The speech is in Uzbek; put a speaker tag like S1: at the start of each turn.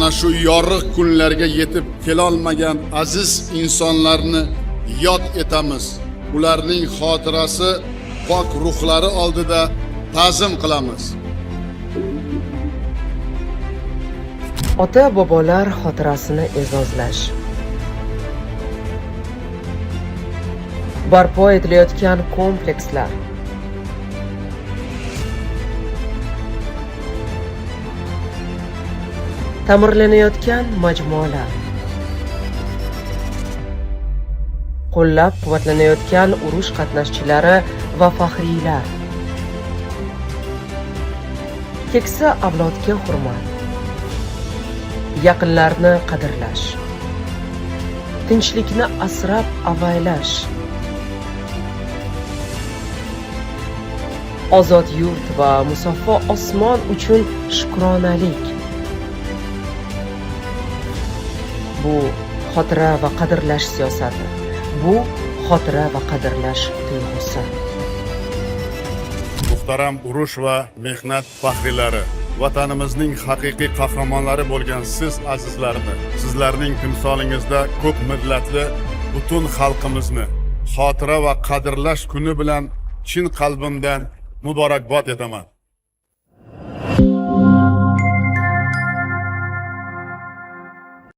S1: ana shu yorug' kunlarga yetib kelolmagan aziz insonlarni yod etamiz. Ularning xotirasi pok ruhlari oldida ta'zim qilamiz.
S2: Ota-bobolar xotirasini e'zozlash. Barpo etilayotgan komplekslar. Ta'mirlanayotgan majmualar. Qo'llab-quvvatlanayotgan urush qatnashchilari va faxriylar. Keksa avlodga hurmat. Yaqinlarni qadrlash. Tinchlikni asrab-avaylash. Ozod yurt va musaffo osmon uchun shukronalik. Bu xotira va qadrlash siyosati. Bu xotira va qadrlash tuyg'usi.
S1: Muhtaram urush va mehnat faxriylari, vatanimizning haqiqiy qahramonlari bo'lgan siz azizlarni, sizlarning timsolingizda ko'p millatli butun xalqimizni xotira va qadrlash kuni bilan chin qalbimdan muborakbod etaman.